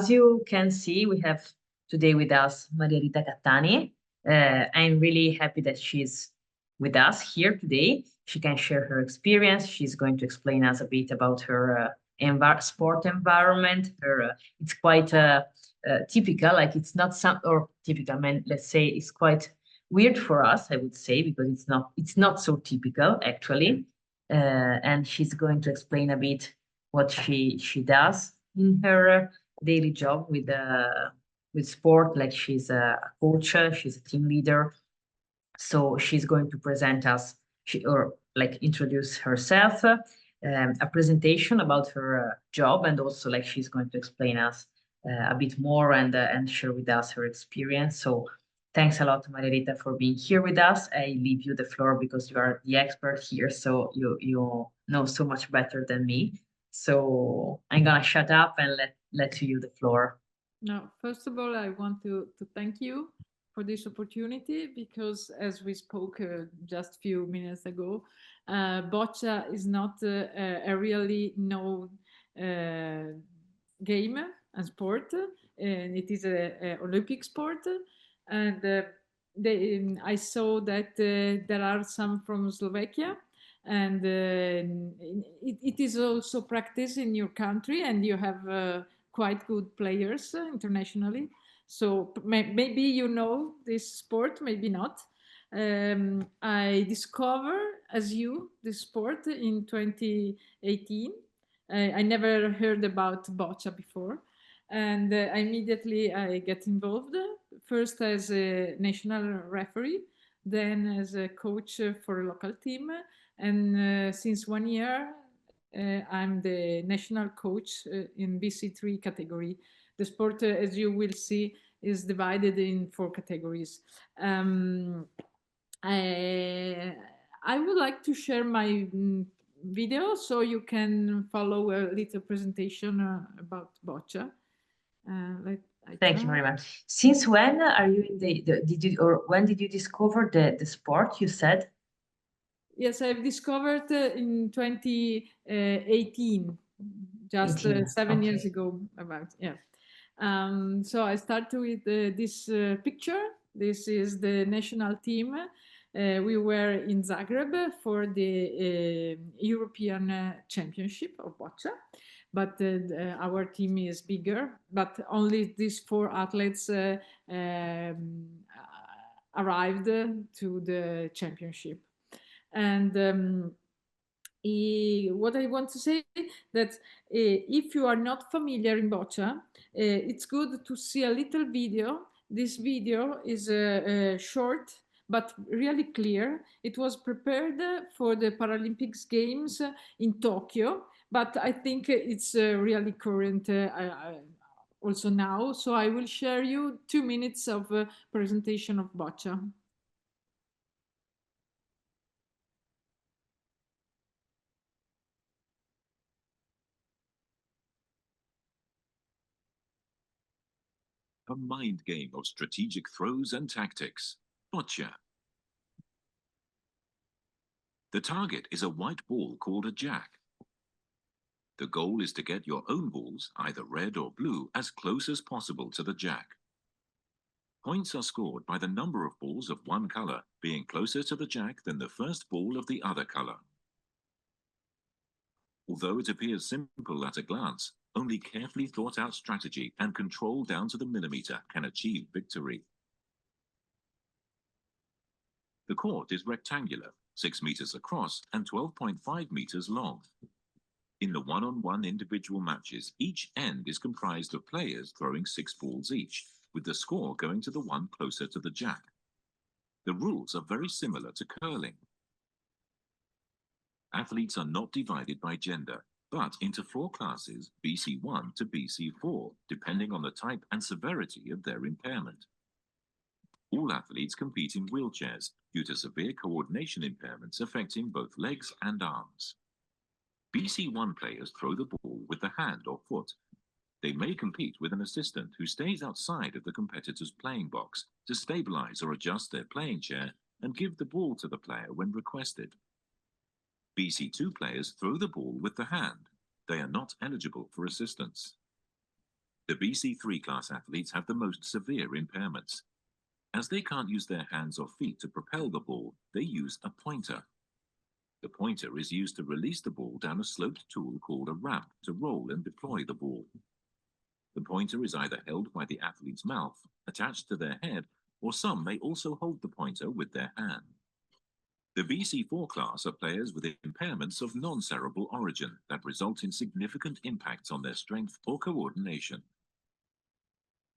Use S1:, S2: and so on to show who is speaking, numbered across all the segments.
S1: as you can see, we have today with us Maria Rita Cattani. I'm really happy that she's with us here today. She can share her experience. She's going to explain us a bit about her sport environment. It's quite typical, like it's not some or typical. I mean, let's say it's quite weird for us, I would say, because it's not so typical actually. And she's going to explain a bit what she does in her daily job with sport. Like she's a coach, she's a team leader. So she's going to present us, like introduce herself, a presentation about her job, and also like she's going to explain us a bit more and share with us her experience. So thanks a lot, Maria Rita, for being here with us. I leave you the floor because you are the expert here, so you know so much better than me. So I'm gonna shut up and let you the floor.
S2: No, first of all, I want to thank you for this opportunity because, as we spoke just a few minutes ago, Boccia is not a really known game and sport, and it is a Olympic sport. And I saw that there are some from Slovakia, and it is also practiced in your country, and you have quite good players internationally. So maybe you know this sport, maybe not. I discovered, as you, this sport in 2018. I never heard about boccia before, and immediately I get involved. First as a national referee, then as a coach for a local team, and since 1 year I'm the national coach in BC3 category. The sport, as you will see, is divided in 4 categories. I would like to share my video so you can follow a little presentation about boccia.
S1: Thank you very much. Since when are you in did you, or when did you discover the sport, you said?
S2: Yes, I've discovered in 2018, just 7 years ago, about, yeah. So I started with this picture. This is the national team. We were in Zagreb for the European Championship of Boccia, but our team is bigger, but only these 4 athletes arrived to the championship. And what I want to say that if you are not familiar in boccia, it's good to see a little video. This video is short but really clear. It was prepared for the Paralympics games in Tokyo, but I think it's really current also now. So I will share you 2 minutes of presentation of boccia.
S3: A mind game of strategic throws and tactics. Boccia. The target is a white ball called a jack. The goal is to get your own balls, either red or blue, as close as possible to the jack. Points are scored by the number of balls of one color being closer to the jack than the first ball of the other color. Although it appears simple at a glance, only carefully thought out strategy and control down to the millimeter can achieve victory. The court is rectangular, 6 meters across and 12.5 meters long. In the one-on-one individual matches, each end is comprised of players throwing 6 balls each, with the score going to the one closer to the jack. The rules are very similar to curling. Athletes are not divided by gender, but into 4 classes, BC1 to BC4, depending on the type and severity of their impairment. All athletes compete in wheelchairs due to severe coordination impairments affecting both legs and arms. BC1 players throw the ball with the hand or foot. They may compete with an assistant who stays outside of the competitor's playing box to stabilize or adjust their playing chair and give the ball to the player when requested. BC2 players throw the ball with the hand. They are not eligible for assistance. The BC3 class athletes have the most severe impairments. As they can't use their hands or feet to propel the ball, they use a pointer. The pointer is used to release the ball down a sloped tool called a ramp to roll and deploy the ball. The pointer is either held by the athlete's mouth, attached to their head, or some may also hold the pointer with their hand. The BC4 class are players with impairments of non-cerebral origin that result in significant impacts on their strength or coordination.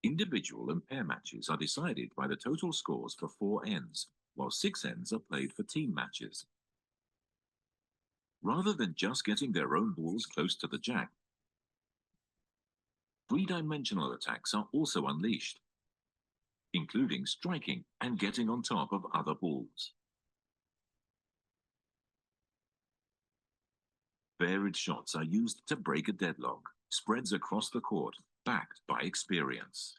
S3: Individual and pair matches are decided by the total scores for 4 ends, while 6 ends are played for team matches. Rather than just getting their own balls close to the jack, 3-dimensional attacks are also unleashed, including striking and getting on top of other balls. Varied shots are used to break a deadlock, spreads across the court, backed by experience.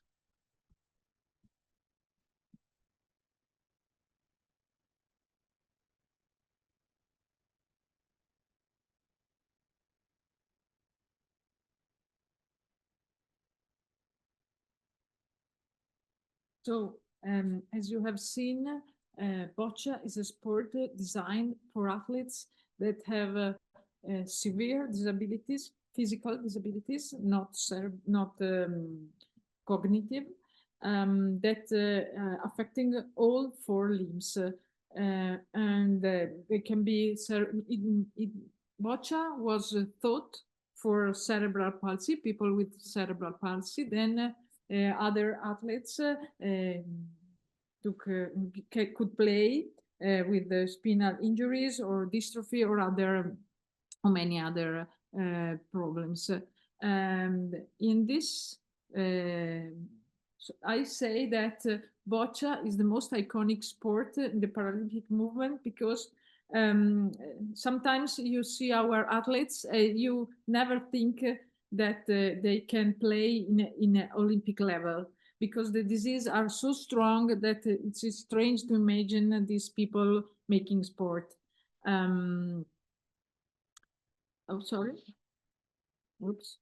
S2: So, as you have seen, Boccia is a sport designed for athletes that have severe disabilities, physical disabilities, not cognitive, that affecting all 4 limbs. And they can be, Boccia was thought for cerebral palsy, people with cerebral palsy. Then other athletes could play with the spinal injuries or dystrophy or many other problems. And in this, so I say that Boccia is the most iconic sport in the Paralympic movement because sometimes you see our athletes, you never think that they can play in an Olympic level because the diseases are so strong that it's strange to imagine these people making sport. Oh, sorry. Oops.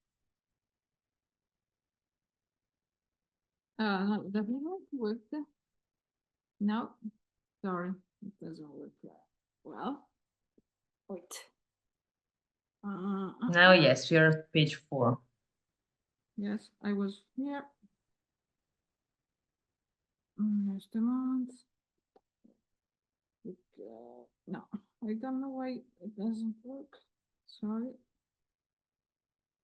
S2: No, it doesn't work. No, sorry, it doesn't work. Well, wait.
S1: Now, yes, we are at page 4.
S2: Yes, I was here. Just a moment. No, I don't know why it doesn't work. Sorry.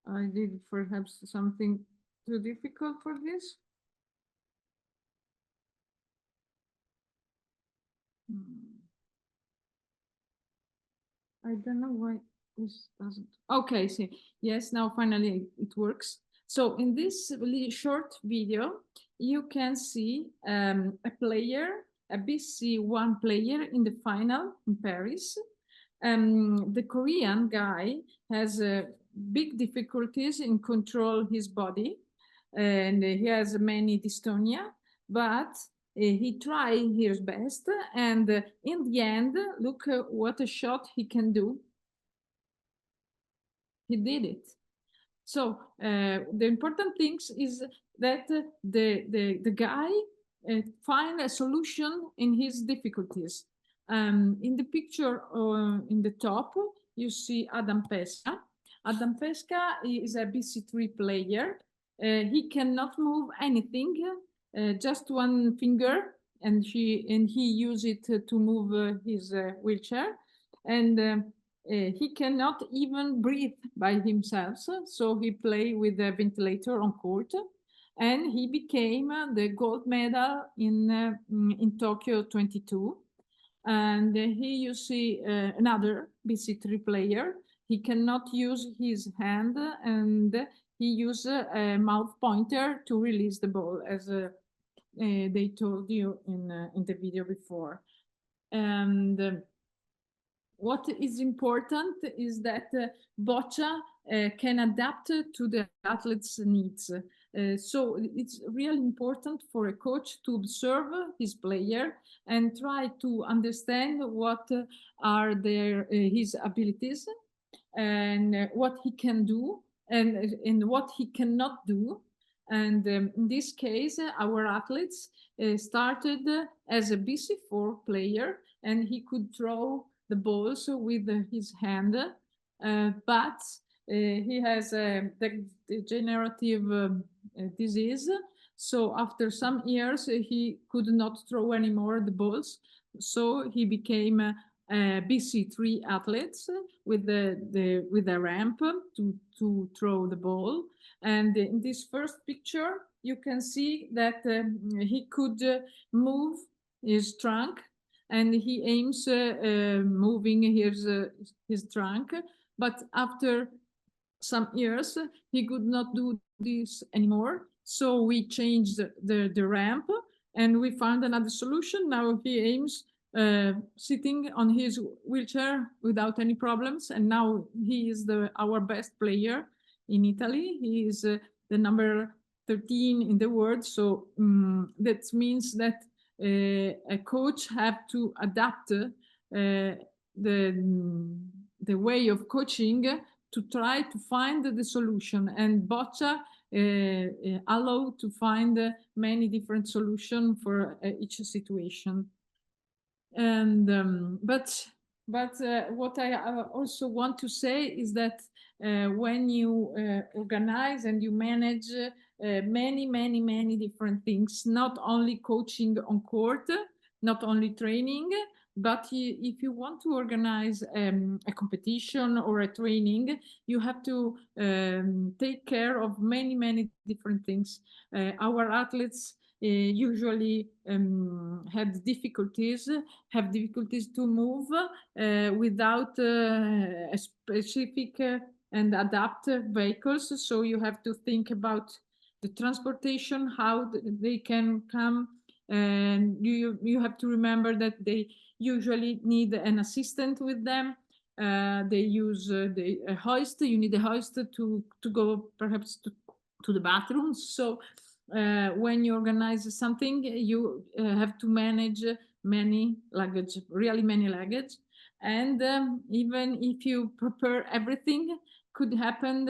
S2: I did perhaps something too difficult for this. I don't know why this doesn't. Okay, see. Yes, now finally it works. So in this really short video, you can see a player, a BC1 player in the final in Paris. The Korean guy has big difficulties in control his body, and he has many dystonia, but he tried his best, and in the end, look what a shot he can do. He did it. So the important thing is that the guy find a solution in his difficulties. In the picture in the top, you see Adam Pesca. Adam Pesca is a BC3 player. He cannot move anything, just one finger, and he use it to move his wheelchair. And he cannot even breathe by himself, so he play with a ventilator on court, and he became the gold medal in Tokyo 22. And here you see another BC3 player. He cannot use his hand, and he uses a mouth pointer to release the ball, as they told you in the video before. And what is important is that Boccia can adapt to the athlete's needs. So it's really important for a coach to observe his player and try to understand what are his abilities and what he can do and what he cannot do. And in this case, our athletes started as a BC4 player, and he could throw the balls with his hand, but he has a degenerative disease. So after some years, he could not throw anymore the balls. So he became a BC3 athlete with the ramp to throw the ball. And in this first picture, you can see that he could move his trunk, and he aims moving his trunk. But after some years, he could not do this anymore. So we changed the ramp, and we found another solution. Now he aims sitting on his wheelchair without any problems, and now he is our best player in Italy. He is the number 13 in the world. So that means that a coach have to adapt the way of coaching to try to find the solution, and Boccia allow to find many different solutions for each situation. And but what I also want to say is that when you organize and you manage many different things, not only coaching on court, not only training, but if you want to organize a competition or a training, you have to take care of many different things. Our athletes usually have difficulties to move without a specific and adaptive vehicles. So you have to think about the transportation, how they can come, and you have to remember that they usually need an assistant with them. They use a hoist. You need a hoist to go perhaps to the bathroom. So when you organize something, you have to manage many luggage, really many luggage. And even if you prepare everything, could happen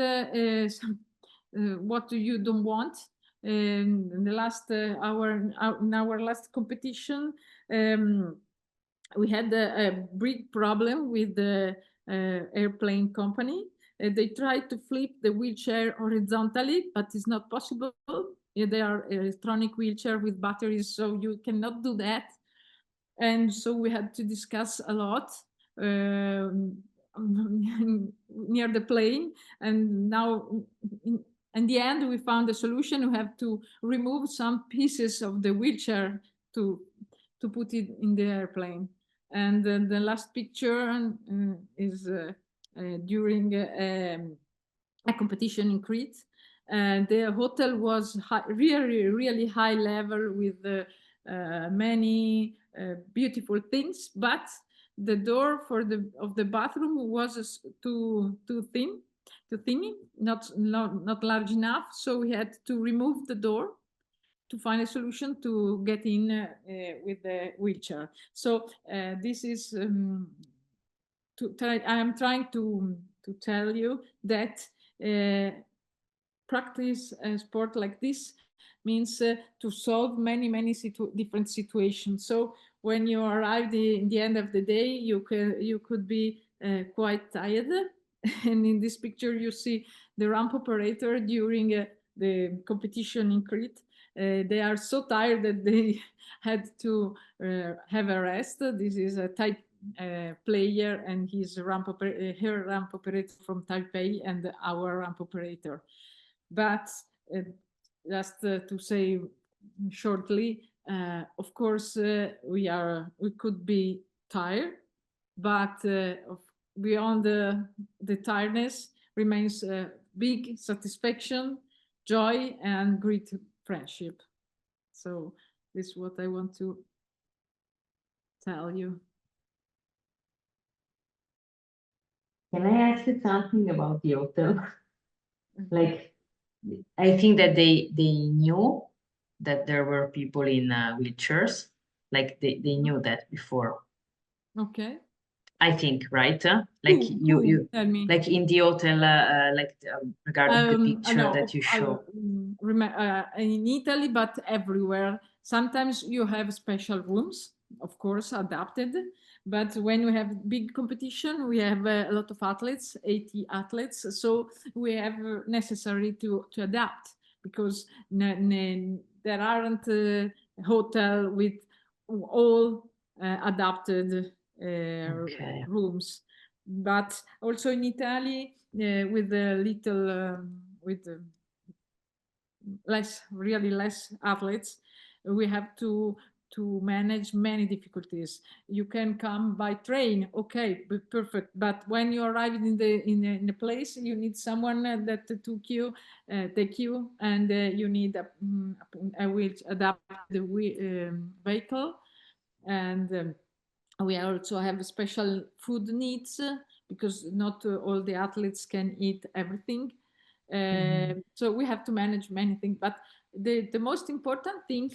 S2: what you don't want. In the last in our last competition, we had a big problem with the airplane company. They tried to flip the wheelchair horizontally, but it's not possible. They are electronic wheelchair with batteries, so you cannot do that. And so we had to discuss a lot near the plane. And now, in the end, we found a solution. We have to remove some pieces of the wheelchair to put it in the airplane. And the last picture is during a competition in Crete. The hotel was really high level with many beautiful things, but the door of the bathroom was too thin, not large enough. So we had to remove the door to find a solution to get in with the wheelchair. So this is I am trying to tell you that practice a sport like this means to solve many different situations. So when you arrive in the end of the day, you could be quite tired. And in this picture, you see the ramp operator during the competition in Crete. They are so tired that they had to have a rest. This is a type player, and he's her ramp operator from Taipei, and our ramp operator. But just to say shortly, of course, we could be tired, but beyond the tiredness remains big satisfaction, joy, and great friendship. So this is what I want to tell you.
S1: Can I ask you something about the hotel? Like, I think that they knew that there were people in wheelchairs. Like they knew that before.
S2: Okay.
S1: I think, right? Like you
S2: Tell me.
S1: like in the hotel, regarding the picture
S2: No,
S1: that you show.
S2: in Italy, but everywhere. Sometimes you have special rooms, of course, adapted. But when we have big competition, we have a lot of athletes, 80 athletes. So we have necessary to adapt because there aren't a hotel with all adapted
S1: Okay.
S2: rooms. But also in Italy, with a little, with really less athletes, we have to manage many difficulties. You can come by train, okay, perfect. But when you arrive in the place, you need someone that take you, and you need a wheel adapted vehicle, and we also have special food needs because not all the athletes can eat everything. So we have to manage many things. But the most important thing,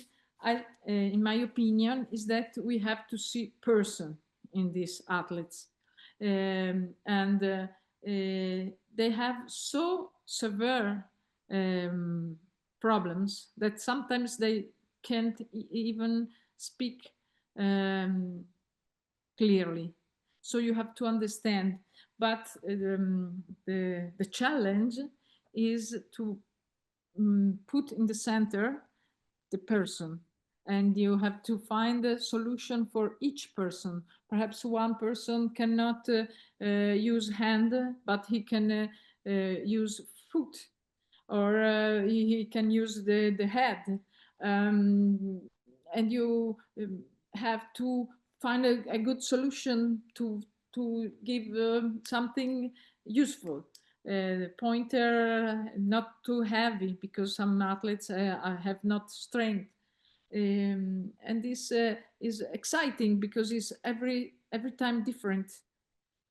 S2: in my opinion, is that we have to see person in these athletes. And they have so severe problems that sometimes they can't even speak clearly. So you have to understand. But the challenge is to put in the center the person, and you have to find a solution for each person. Perhaps one person cannot use hand, but he can use foot, or he can use the head. And you have to find a good solution to give something useful. Pointer not too heavy because some athletes have not strength, and this is exciting because it's every time different.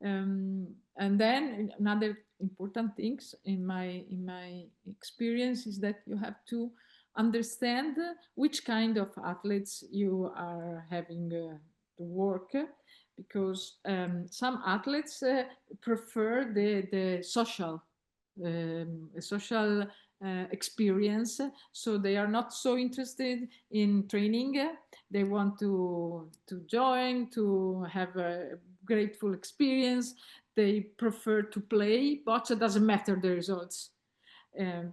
S2: And then another important things in my experience is that you have to understand which kind of athletes you are having to work, because some athletes prefer the social experience, so they are not so interested in training. They want to join, to have a grateful experience. They prefer to play. Boccia doesn't matter the results,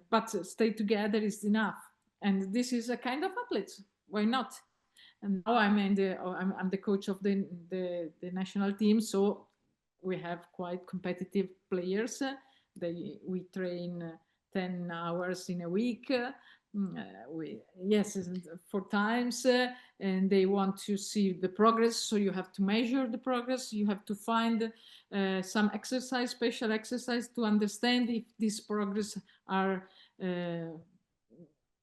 S2: but stay together is enough. And this is a kind of athlete. Why not? And now I'm the coach of the national team, so we have quite competitive players. We train 10 hours in a week. Yes, 4 times, and they want to see the progress. So you have to measure the progress. You have to find some exercise, special exercise, to understand if this progress are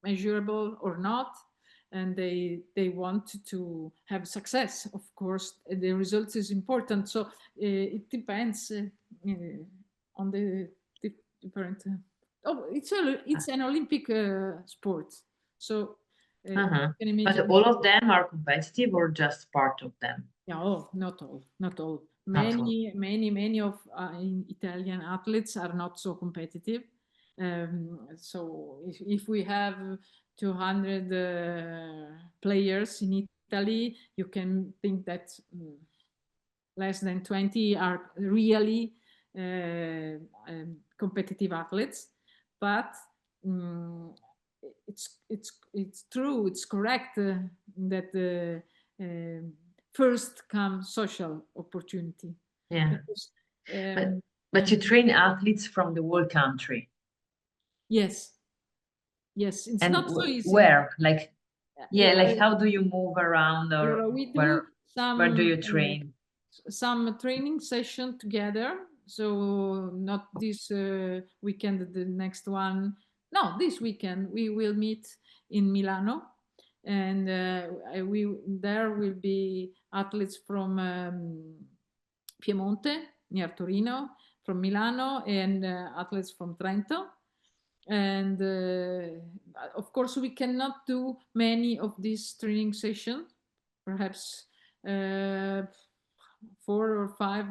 S2: measurable or not. And they want to have success. Of course, the results is important. So it depends on the different. It's an Olympic sport. So you can imagine.
S1: But all of them are competitive, or just part of them?
S2: No, not all.
S1: Not all.
S2: Many of Italian athletes are not so competitive. So if we have 200 players in Italy, you can think that less than 20 are really competitive athletes. But it's true, it's correct that first comes social opportunity.
S1: Yeah.
S2: Because,
S1: but you train athletes from the whole country.
S2: Yes, it's
S1: and
S2: not so easy.
S1: Where, like, like how do you move around, or
S2: we do
S1: where do you train?
S2: Some training session together. So not this weekend, the next one. No, this weekend we will meet in Milano, and there will be athletes from Piemonte, near Torino, from Milano, and athletes from Trento. And of course, we cannot do many of these training sessions. Perhaps 4 or 5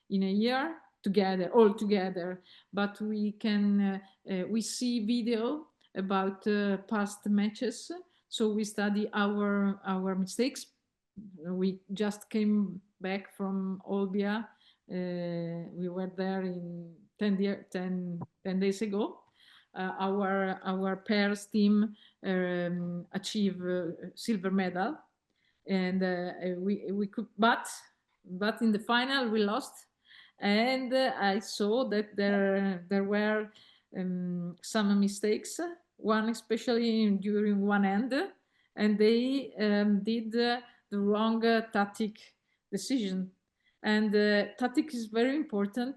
S2: in a year together, all together. But we can we see video about past matches, so we study our mistakes. We just came back from Olbia. We were there in 10 days ago. Our pairs team achieved silver medal, and we could, but in the final we lost, and I saw that there were some mistakes, one especially during one end, and they did the wrong tactic decision, and tactic is very important.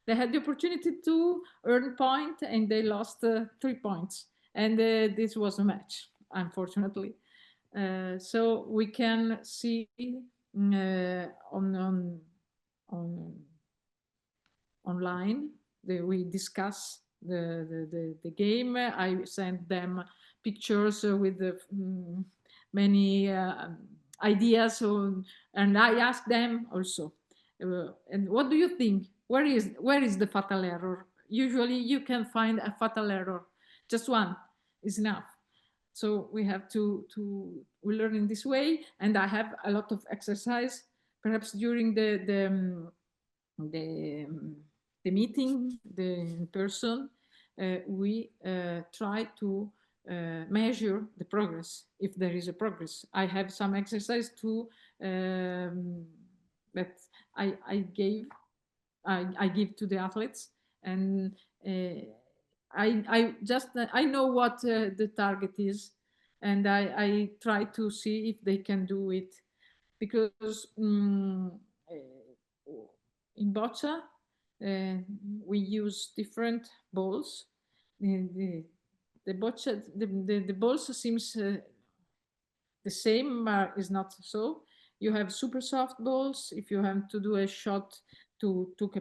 S2: They had the opportunity to earn point and they lost 3 points, and this was a match, unfortunately. So we can see online. We discuss the game. I sent them pictures with many ideas, and I asked them also, and what do you think? Where is the fatal error? Usually you can find a fatal error. Just one is enough. So we have we learn in this way, and I have a lot of exercise. Perhaps during the meeting, the in person, we try to measure the progress, if there is a progress. I have some exercise to that I give to the athletes, and I know what the target is, and I try to see if they can do it, because in Boccia we use different balls. The Boccia, the balls seems the same, is not so. You have super soft balls if you have to do a shot to take a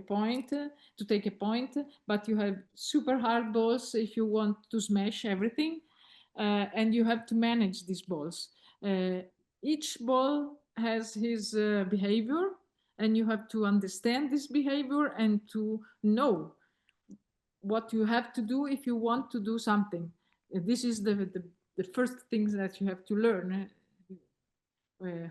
S2: point, but you have super hard balls if you want to smash everything, and you have to manage these balls. Each ball has his behavior, and you have to understand this behavior and to know what you have to do if you want to do something. This is the first things that you have to learn.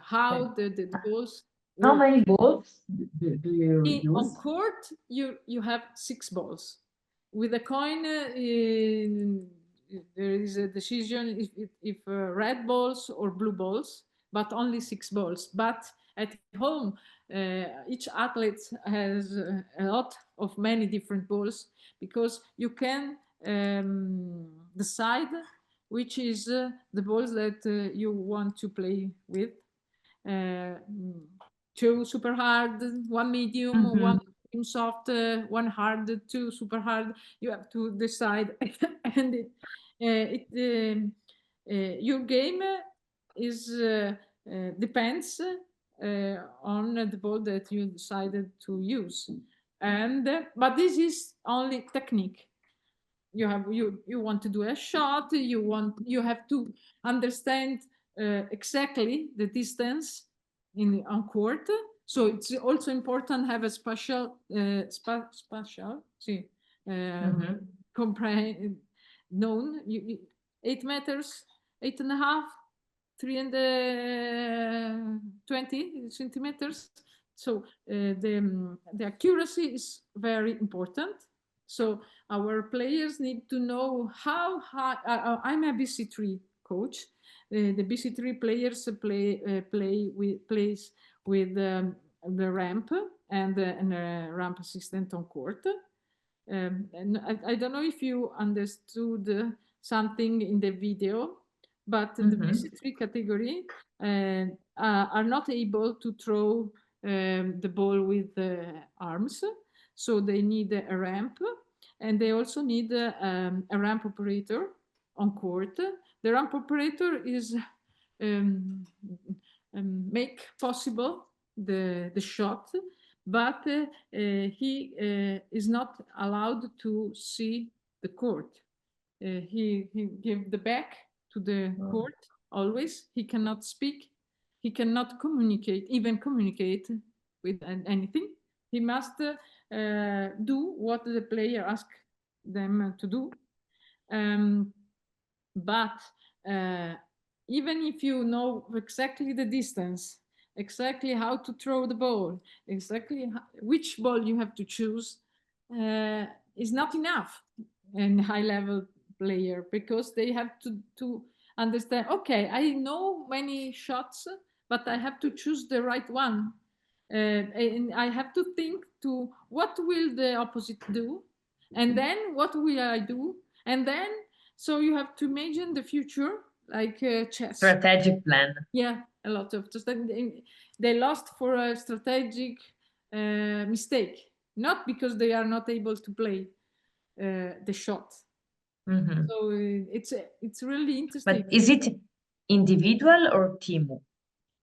S2: How the balls
S1: How
S2: work.
S1: many balls do you use?
S2: On court, you have 6 balls. With a coin, there is a decision if red balls or blue balls, but only 6 balls. But at home, each athlete has a lot of many different balls, because you can decide which is the balls that you want to play with. 2 super hard, 1 medium, 1 soft, 1 hard, 2 super hard. You have to decide, and your game is depends on the ball that you decided to use, and but this is only technique. You want to do a shot, you have to understand exactly the distance on court. So it's also important to have a spatial comprehend known. 8 meters, 8.5, 320 centimeters. So the accuracy is very important. So our players need to know how high. I'm a BC3 coach. The BC3 players plays with the ramp and a ramp assistant on court. And I don't know if you understood something in the video, but the BC3 category are not able to throw the ball with the arms, so they need a ramp, and they also need a ramp operator on court. The ramp operator is make possible the shot, but he is not allowed to see the court. He give the back to the court always. He cannot speak. He cannot communicate, even communicate with anything. He must do what the player asks them to do. But even if you know exactly the distance, exactly how to throw the ball, exactly which ball you have to choose, is not enough in high-level player, because they have to understand, okay, I know many shots, but I have to choose the right one. And I have to think to what will the opposite do, and then what will I do, and then, so you have to imagine the future, like chess.
S1: Strategic plan.
S2: Yeah, a lot of just they lost for a strategic mistake, not because they are not able to play the shot.
S1: Mhm.
S2: So it's really interesting.
S1: But is it individual or team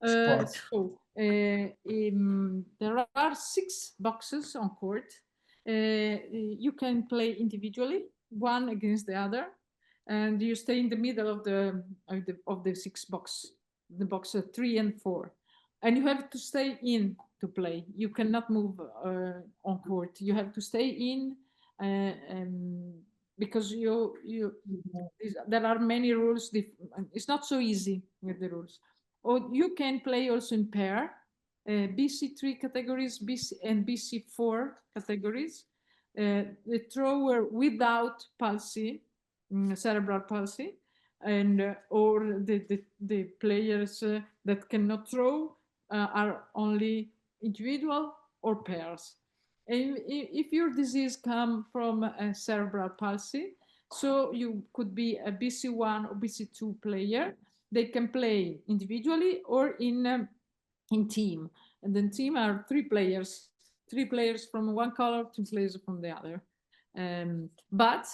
S1: sport?
S2: So there are 6 boxes on court. You can play individually, one against the other, and you stay in the middle of the 6 box, the box 3 and 4, and you have to stay in to play. You cannot move on court. You have to stay in, because there are many rules. It's not so easy with the rules. Or you can play also in pair, BC3 categories, and BC4 categories. The thrower without palsy, cerebral palsy, and or the players that cannot throw are only individual or pairs. And if your disease come from a cerebral palsy, so you could be a BC1 or BC2 player. They can play individually or in team, and then team are 3 players from one color, 2 players from the other, but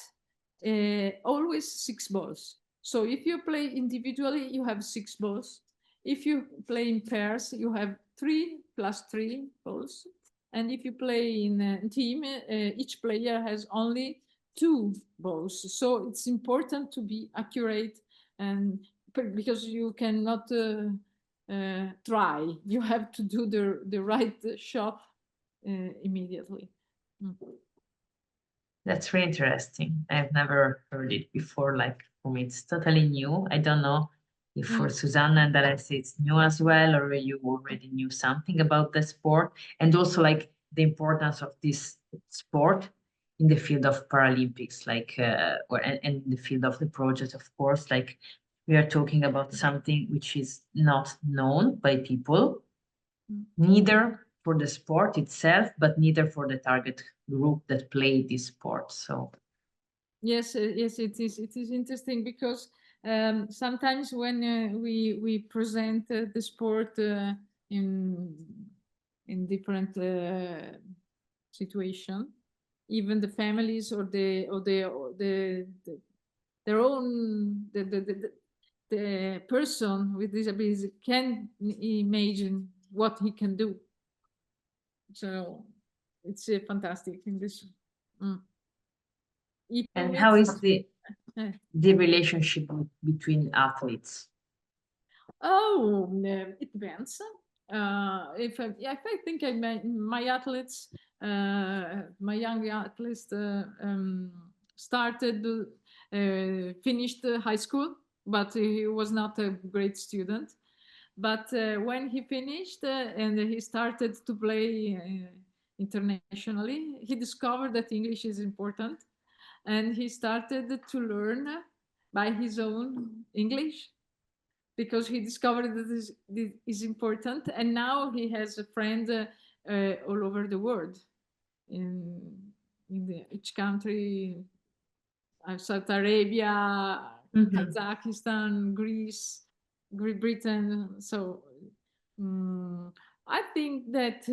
S2: always 6 balls. So if you play individually, you have 6 balls. If you play in pairs, you have 3 plus 3 balls, and if you play in a team, each player has only 2 balls. So it's important to be accurate, and because you cannot try, you have to do the right shot immediately.
S1: That's really interesting. I've never heard it before. Like, for me, it's totally new. I don't know if for Susanna and Alessia it's new as well, or you already knew something about the sport, and also like the importance of this sport in the field of Paralympics, like and in the field of the project, of course. Like, we are talking about something which is not known by people, neither for the sport itself, but neither for the target group that play this sport. So
S2: yes, yes, it is interesting, because sometimes when we present the sport in different situation, even the families or their own the person with disabilities can imagine what he can do. So it's fantastic in this.
S1: and how is the relationship between athletes?
S2: Oh, it depends. If I think my athletes, my young athletes started, finished high school, but he was not a great student. But when he finished and he started to play internationally, he discovered that English is important, and he started to learn by his own English, because he discovered that this is important, and now he has a friend all over the world, in each country, Saudi Arabia, Kazakhstan, Greece, Great Britain. So I think that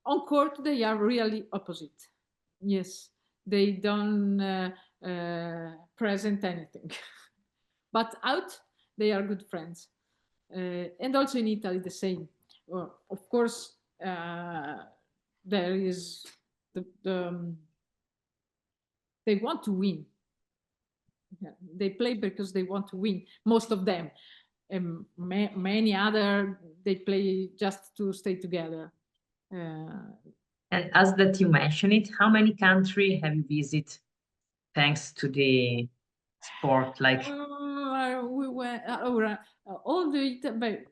S2: on court they are really opposite. Yes, they don't present anything, but out they are good friends. And also in Italy the same. Well, of course, there is they want to win. Yeah, they play because they want to win, most of them. And many other, they play just to stay together.
S1: And as that you mentioned it, how many countries have you visited thanks to the sport? Like
S2: we went all the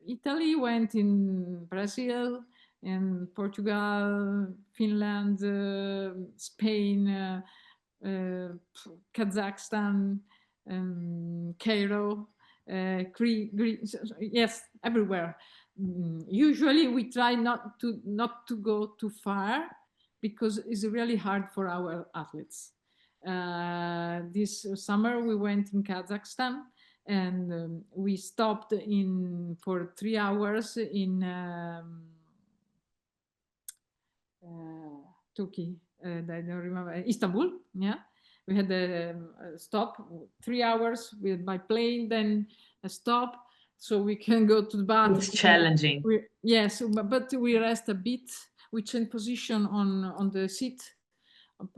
S2: Italy went in Brazil, in Portugal, Finland, Spain, Kazakhstan, Cairo, yes, everywhere. Usually we try not to go too far because it's really hard for our athletes. This summer we went in Kazakhstan and we stopped for 3 hours in Turkey. I don't remember, Istanbul. Yeah, we had a stop 3 hours by plane, then a stop so we can go to the bathroom.
S1: It's challenging.
S2: Yes, but we rest a bit. We change position on the seat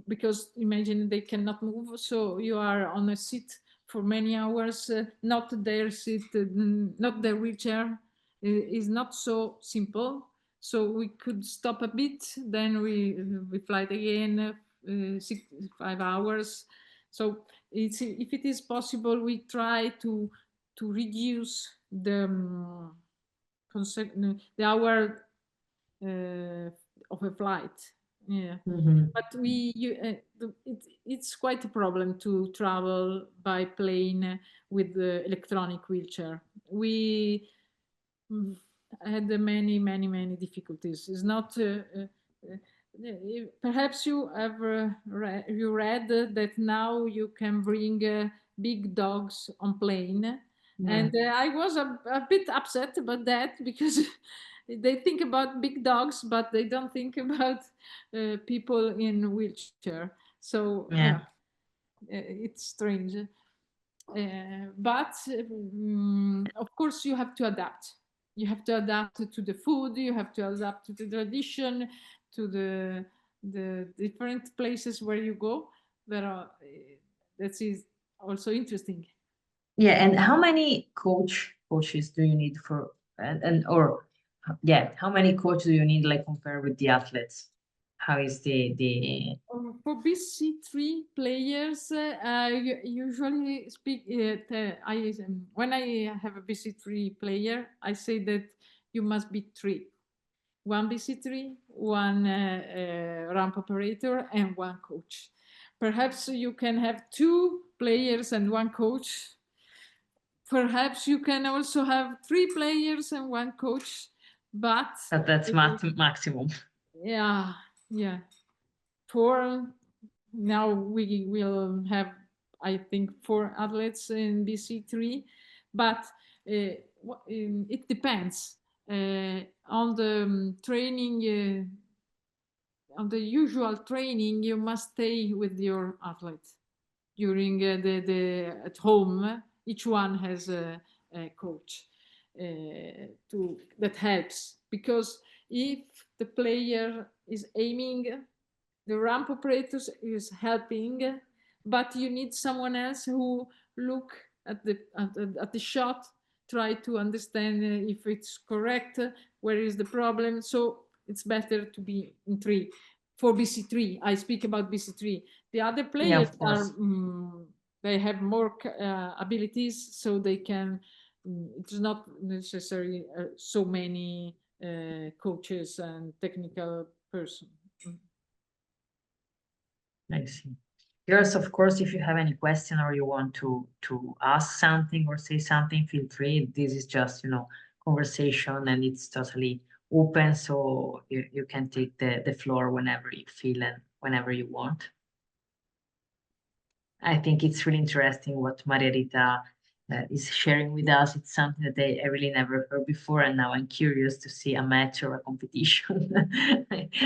S2: because imagine they cannot move, so you are on a seat for many hours, not their seat, not their wheelchair. Is not so simple. So we could stop a bit, then we fly again 5 hours. So if it is possible, we try to reduce the hour of a flight. Yeah, but it's quite a problem to travel by plane with the electronic wheelchair. We had many difficulties. It's not perhaps you have read that now you can bring big dogs on plane. And I was a bit upset about that because they think about big dogs, but they don't think about people in wheelchair. So yeah, it's strange. But of course you have to adapt. You have to adapt to the food. You have to adapt to the tradition, to the different places where you go. That is also interesting.
S1: Yeah, and how many coaches do you need for how many coaches do you need, like, compared with the athletes? How is the
S2: For BC3 players, I usually speak. When I have a BC3 player, I say that you must be 3: one BC3, one ramp operator, and one coach. Perhaps you can have 2 players and 1 coach. Perhaps you can also have 3 players and 1 coach, but
S1: that's maximum.
S2: Yeah. For now we will have, I think, 4 athletes in BC3, but it depends on the training. On the usual training, you must stay with your athlete during the at home. Each one has a coach that helps, because if the player is aiming, the ramp operators is helping, but you need someone else who look at the shot, try to understand if it's correct, where is the problem. So it's better to be in 3. For BC3, I speak about BC3. The other players are they have more abilities, so they can. It's not necessary so many coaches and technical person.
S1: I see. Girls, of course, if you have any question or you want to ask something or say something, feel free. This is just, conversation, and it's totally open, so you can take the floor whenever you feel and whenever you want. I think it's really interesting what Maria Rita is sharing with us. It's something that I really never heard before, and now I'm curious to see a match or a competition.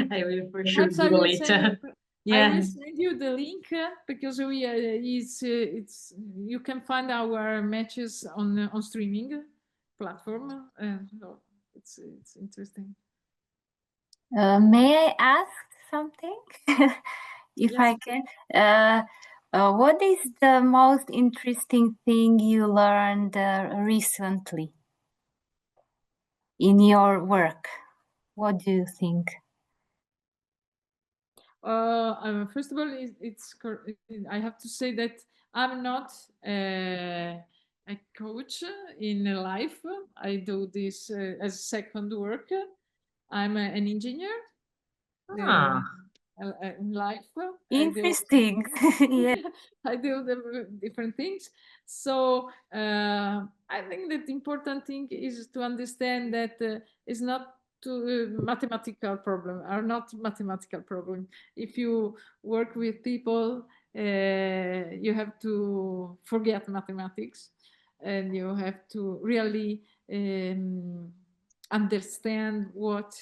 S1: I will for sure Google it.
S2: I will send you the link because it's you can find our matches on streaming platform, so it's interesting.
S4: May I ask something? If I can. What is the most interesting thing you learned recently in your work? What do you think?
S2: First of all, I have to say that I'm not a coach in life. I do this as second work. I'm an engineer
S1: Ah,
S2: in life.
S4: Interesting. Yeah.
S2: I do the different things. So I think that the important thing is to understand that it's not mathematical problem, are not mathematical problem. If you work with people, you have to forget mathematics, and you have to really understand what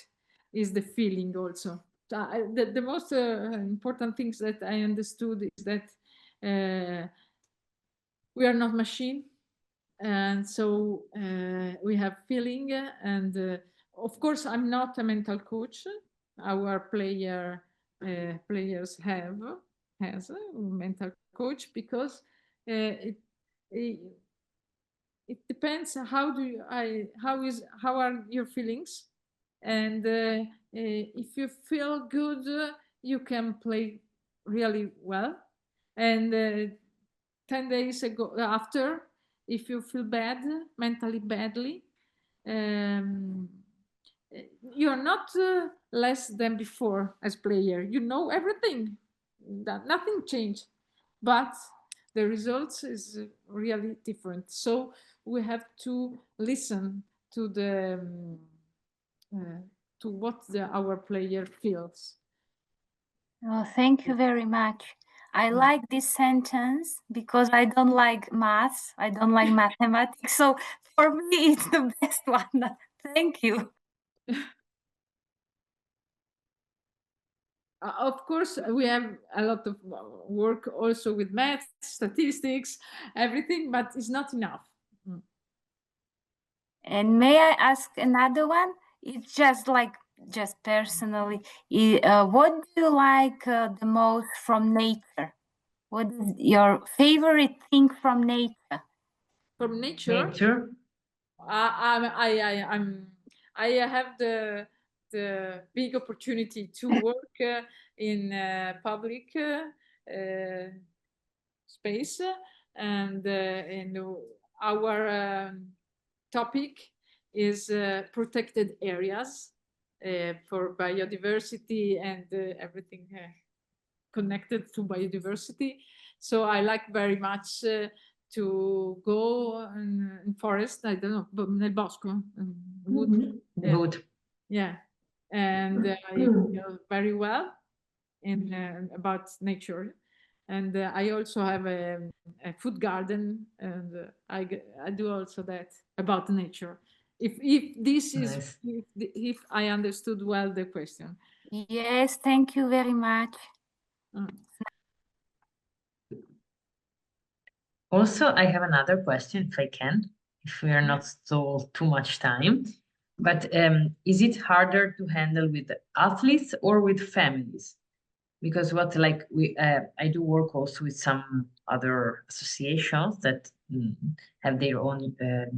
S2: is the feeling also. The most important things that I understood is that we are not machine, and so we have feeling, and of course I'm not a mental coach. Our players has a mental coach, because it depends how are your feelings, and if you feel good, you can play really well, and 10 days ago after, if you feel bad, mentally badly, you're not less than before as player. You know everything, that nothing changed, but the results is really different. So we have to listen to the to what our player feels.
S4: Oh, thank you very much. I like this sentence because I don't like maths. I don't like mathematics. So for me, it's the best one. Thank you.
S2: Of course, we have a lot of work also with math, statistics, everything, but it's not enough.
S4: And may I ask another one? It's just personally, what do you like the most from nature? What is your favorite thing from nature?
S2: From nature,
S1: nature.
S2: I have the big opportunity to work in public space, and our topic is protected areas for biodiversity and everything connected to biodiversity. So I like very much to go in forest, I don't know, nel bosco, wood.
S1: Wood.
S2: Yeah, and I feel very well in about nature, and I also have a food garden, and I do also that about nature. If this is
S1: Nice.
S2: if I understood well the question.
S4: Yes, thank you very much.
S1: Also, I have another question, if I can, if we are not so too much time. But is it harder to handle with athletes or with families? Because what like I do work also with some other associations that have their own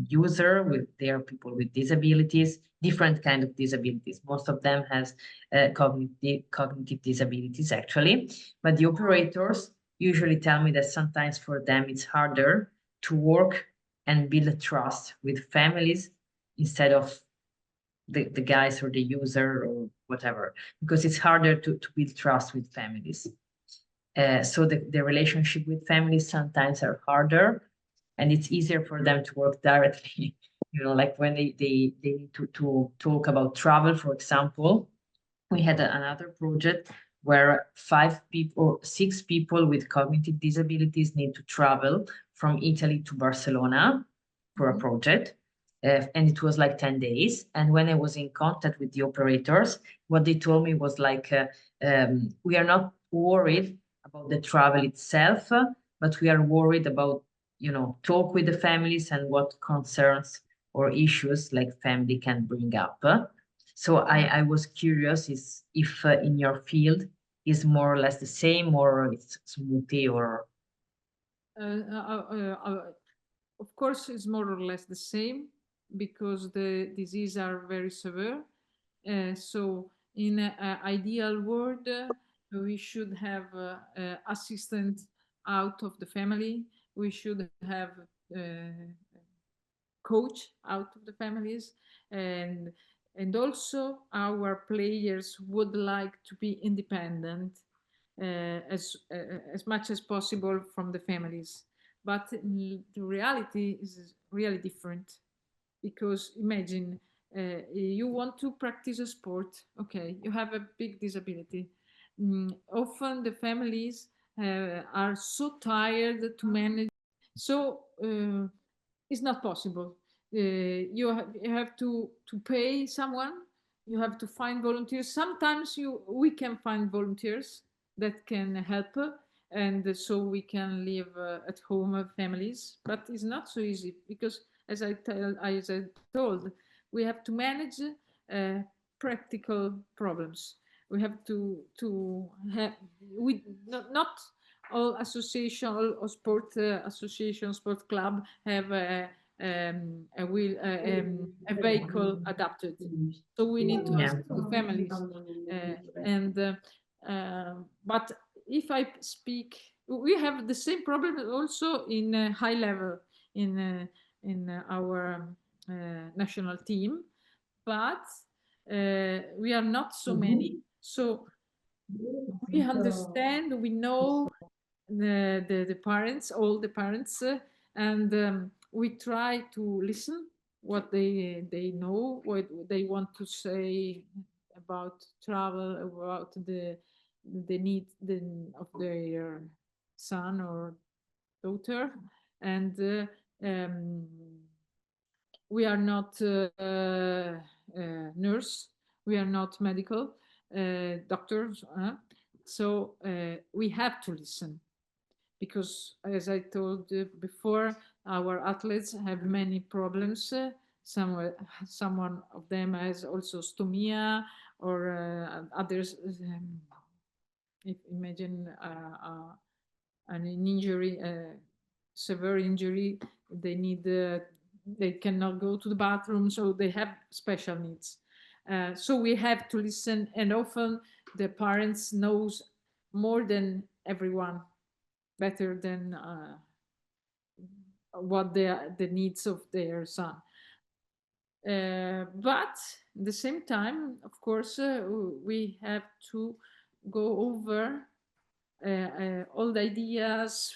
S1: user with their people with disabilities, different kind of disabilities. Most of them has cognitive disabilities actually, but the operators usually tell me that sometimes for them it's harder to work and build a trust with families instead of the guys or the user or whatever, because it's harder to build trust with families. So the relationship with families sometimes are harder, and it's easier for them to work directly. You know, like when they need to talk about travel, for example. We had another project where 5 people or 6 people with cognitive disabilities need to travel from Italy to Barcelona for a project. And it was like 10 days. And when I was in contact with the operators, what they told me was like, we are not worried about the travel itself, but we are worried about, you know, talk with the families and what concerns or issues like family can bring up. So I was curious if in your field is more or less the same, or it's smoothie, or
S2: of course, it's more or less the same, because the disease are very severe. So in an ideal world, we should have assistant out of the family. We should have coach out of the families, and also our players would like to be independent as much as possible from the families. But the reality is really different, because imagine you want to practice a sport, okay, you have a big disability. Often the families are so tired to manage, so it's not possible. You have to pay someone, you have to find volunteers. Sometimes we can find volunteers that can help, and so we can live at home families, but it's not so easy, because as I told, we have to manage practical problems. We have to have, we not all association, all sport association, sport club have a vehicle adapted. So we need to ask the families. But if I speak, we have the same problem also in high level in our national team, but we are not so many. So we understand, we know the parents, all the parents, and we try to listen what they know, what they want to say about travel, about the need of their son or daughter, and we are not nurse, we are not medical doctors, so we have to listen, because as I told before, our athletes have many problems. Someone of them has also stomia, or others. If imagine an injury, severe injury, they need they cannot go to the bathroom, so they have special needs. So we have to listen, and often the parents knows more than everyone, better than what the needs of their son. But at the same time, of course, we have to go over all the ideas,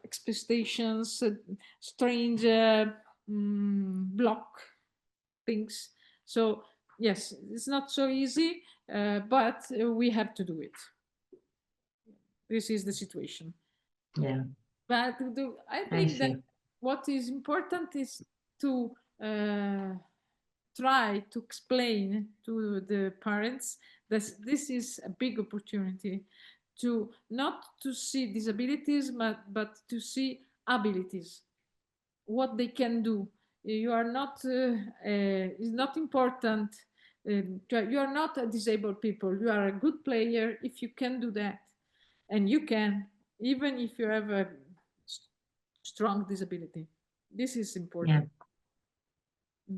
S2: expectations, strange block things. So yes, it's not so easy, but we have to do it. This is the situation.
S1: Yeah.
S2: But I think that what is important is to try to explain to the parents that this is a big opportunity to not to see disabilities, but to see abilities, what they can do. You are not, it's not important. You are not a disabled people. You are a good player if you can do that. And you can, even if you have a strong disability. This is important.
S1: Yeah.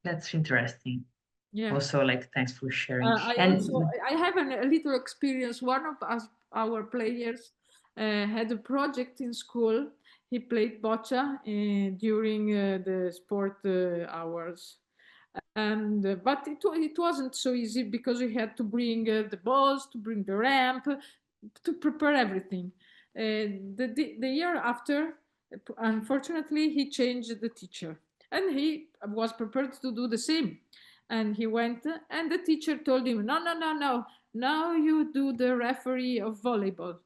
S1: That's interesting.
S2: Yeah.
S1: Also, like, thanks for sharing.
S2: I have a little experience. One of our players had a project in school. He played boccia during the sport hours, and but it wasn't so easy, because he had to bring the balls, to bring the ramp, to prepare everything. The year after, unfortunately, he changed the teacher, and he was prepared to do the same. And he went, and the teacher told him, no, no, no, no, now you do the referee of volleyball.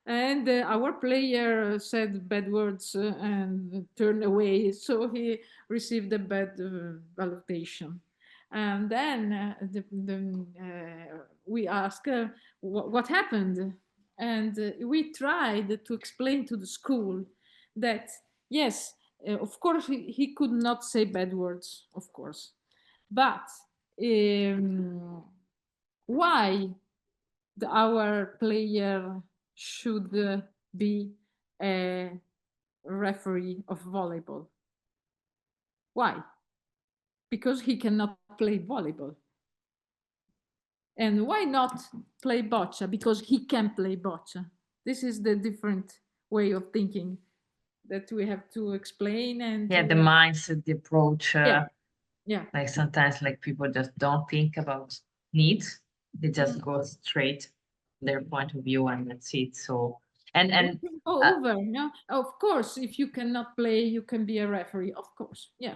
S2: And our player said bad words and turned away, so he received a bad valuation. And then we asked what happened, and we tried to explain to the school that yes, of course he could not say bad words, of course, but why our player should be a referee of volleyball? Why? Because he cannot play volleyball. And why not play boccia? Because he can play boccia. This is the different way of thinking that we have to explain. And
S1: Yeah, the mindset, the approach.
S2: Yeah.
S1: Like sometimes like people just don't think about needs. They just go straight their point of view and that's it. So and
S2: go over, no? Of course, if you cannot play, you can be a referee. Of course, yeah.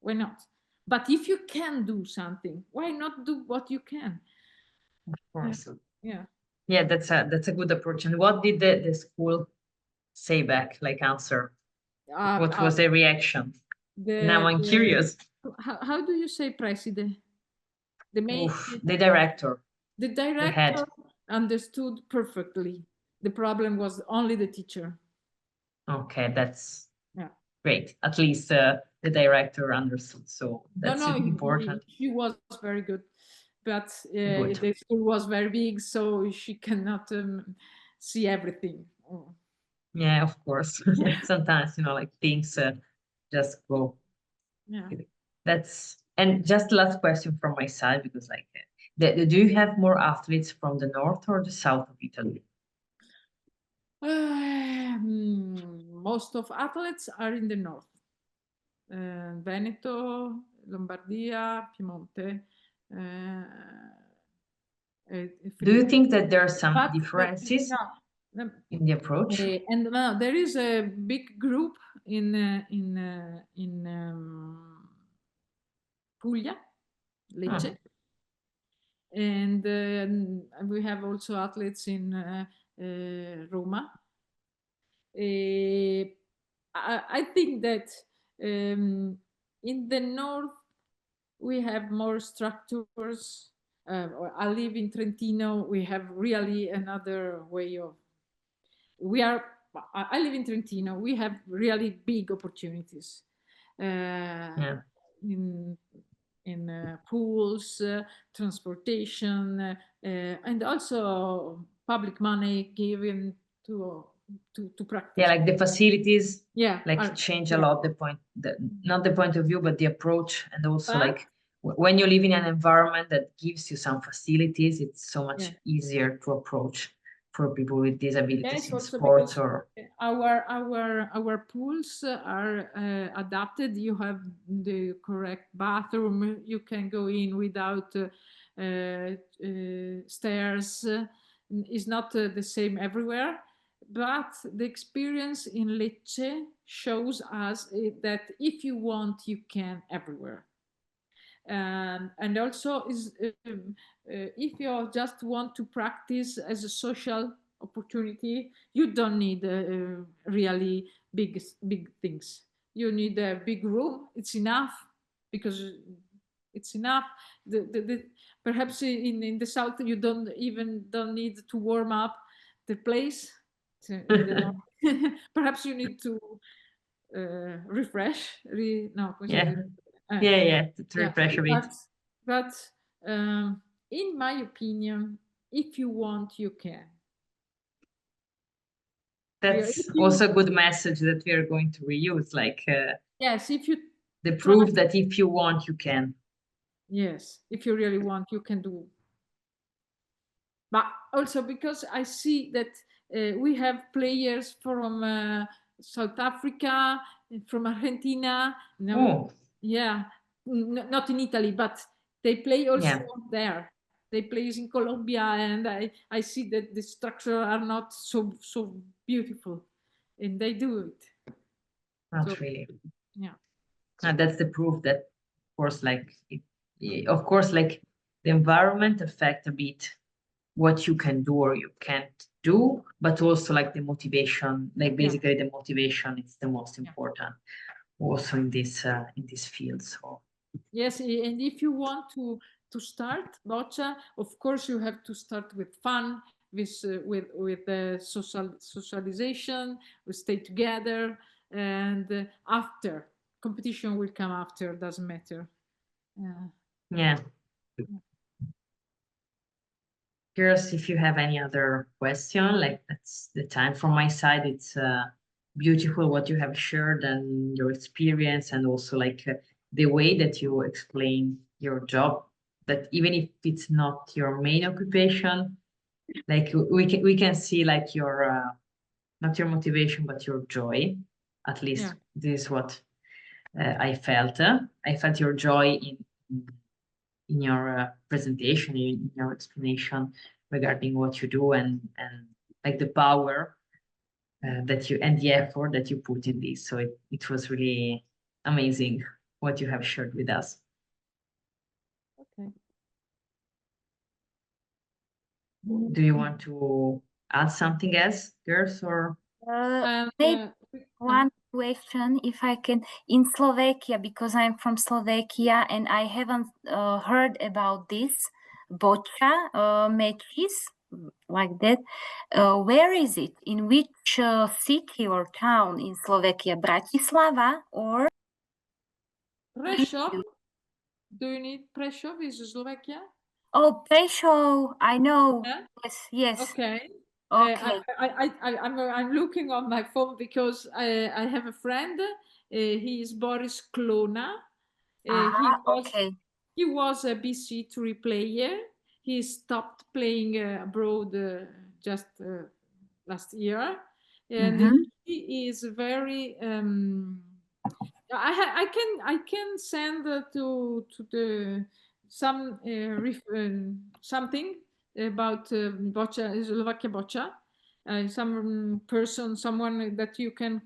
S2: Why not? But if you can do something, why not do what you can?
S1: of course.
S2: Yeah.
S1: Yeah, that's a good approach. And what did the school say back, like answer? What was the reaction? Now I'm curious.
S2: How do you say president? The main,
S1: the director.
S2: The director understood perfectly. The problem was only the teacher.
S1: Okay, that's great. At least the director understood. So that's important.
S2: She was very good, but the school was very big, so she cannot see everything.
S1: Yeah, of course. Sometimes, like things just go.
S2: Yeah.
S1: And just last question from my side, because like, do you have more athletes from the north or the south of Italy?
S2: Most of athletes are in the north. Veneto, Lombardia, Piemonte.
S1: Do you think that there are some differences in the approach?
S2: And there is a big group in Puglia, Lecce. And we have also athletes in Roma. I think that in the north we have more structures. I live in Trentino. We have really another way of. I live in Trentino. We have really big opportunities. In pools, transportation, and also public money given to practice.
S1: Yeah, like the facilities.
S2: Yeah,
S1: like change a lot not the point of view, but the approach, and also like when you live in an environment that gives you some facilities, it's so much easier to approach for people with disabilities in sports or
S2: our pools are adapted. You have the correct bathroom. You can go in without stairs. It's not the same everywhere, but the experience in Lecce shows us that if you want, you can everywhere. And also is if you just want to practice as a social opportunity, you don't need really big things. You need a big room. It's enough, because it's enough. Perhaps in the south you don't need to warm up the place. Perhaps you need to refresh.
S1: To refresh a bit.
S2: But in my opinion, if you want, you can.
S1: That's also a good message that we are going to reuse. Like
S2: yes, if you
S1: the proof that if you want, you can.
S2: Yes, if you really want, you can do. But also because I see that we have players from South Africa, from Argentina. Yeah, not in Italy, but they play also there. They play in Colombia, and I see that the structure are not so beautiful, and they do it.
S1: Not really.
S2: Yeah.
S1: And that's the proof that, of course, like the environment affects a bit what you can do or you can't do, but also like the motivation, like basically the motivation is the most important also in this field. So
S2: yes, and if you want to start boccia, of course you have to start with fun, with socialization. We stay together, and after competition will come after. Doesn't matter.
S1: Curious if you have any other question. Like that's the time from my side. It's beautiful what you have shared and your experience, and also like the way that you explain your job. that even if it's not your main occupation, like we can see like your not your motivation but your joy. At least
S2: Yeah.
S1: this is what I felt. I felt your joy in your presentation, in your explanation regarding what you do, and like the power that you and the effort that you put in this. So it was really amazing what you have shared with us.
S2: Okay.
S1: Do you want to add something else, girls, or?
S4: Maybe one question, if I can, in Slovakia, because I'm from Slovakia and I haven't heard about this Boccia matches like that. Where is it? In which city or town in Slovakia? Bratislava or?
S2: Prešov? Do you need Prešov? Is Slovakia?
S4: Oh, Prešov, I know.
S2: Yeah?
S4: Yes, yes.
S2: Okay.
S4: Okay.
S2: I'm looking on my phone because I have a friend. He is Boris Klona.
S4: Okay.
S2: He was a BC3 player. He stopped playing abroad just last year, and he is very. I can send to the some something about Boccia, Slovakia Boccia. Someone that you can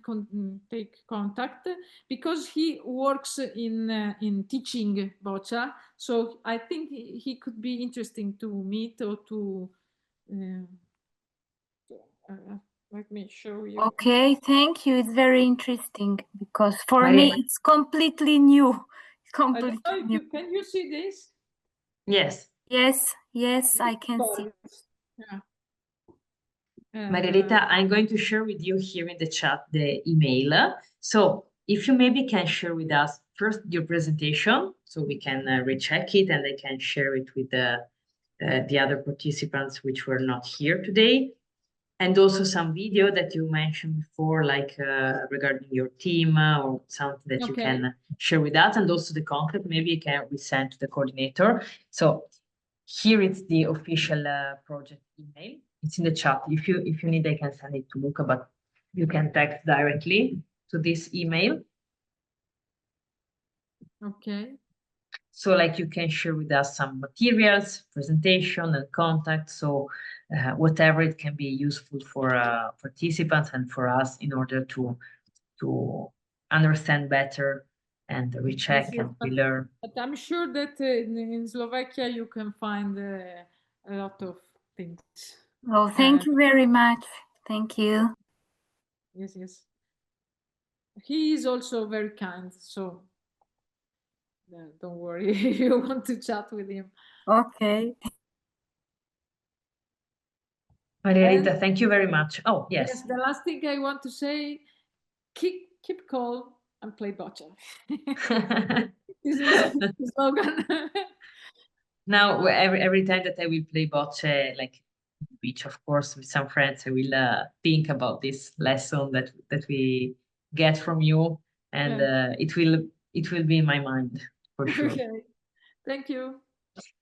S2: take contact, because he works in teaching Boccia. So I think he could be interesting to meet or to. Let me show you.
S4: Okay, thank you. It's very interesting because for
S1: Maria-
S4: me it's completely new.
S2: I don't know
S4: Completely
S2: if
S4: new.
S2: can you see this?
S1: Yes.
S4: Yes, yes, I can see.
S2: Yeah.
S1: Maria Rita, I'm going to share with you here in the chat the email. So if you maybe can share with us first your presentation, so we can recheck it and I can share it with the other participants which were not here today. And also some video that you mentioned before, like regarding your team or something that you can share with us, and also the content maybe you can resend to the coordinator. So here it's the official project email. It's in the chat. If you need, I can send it to Luca, but you can text directly to this email.
S2: Okay.
S1: So like you can share with us some materials, presentation and contact. So whatever it can be useful for participants and for us in order to understand better and recheck and relearn.
S2: But I'm sure that in Slovakia you can find a lot of things.
S4: Oh, thank you very much. Thank you.
S2: Yes, yes. He is also very kind, so don't worry if you want to chat with him.
S4: Okay.
S1: Maria Rita, thank you very much. Oh, yes.
S2: The last thing I want to say, keep calm and play Boccia. This is the slogan.
S1: Now, every time that I will play Boccia, like beach, of course, with some friends, I will think about this lesson that we get from you, and it will be in my mind for sure.
S2: Okay. Thank you.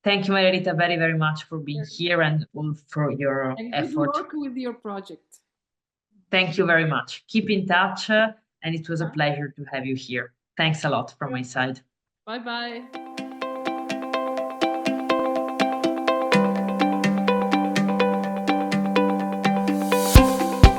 S1: Thank you, Maria Rita, very, very much for being here and for your
S2: and
S1: effort.
S2: good work with your project.
S1: Thank you very much. Keep in touch, and it was a pleasure to have you here. Thanks a lot from my side.
S2: Bye-bye.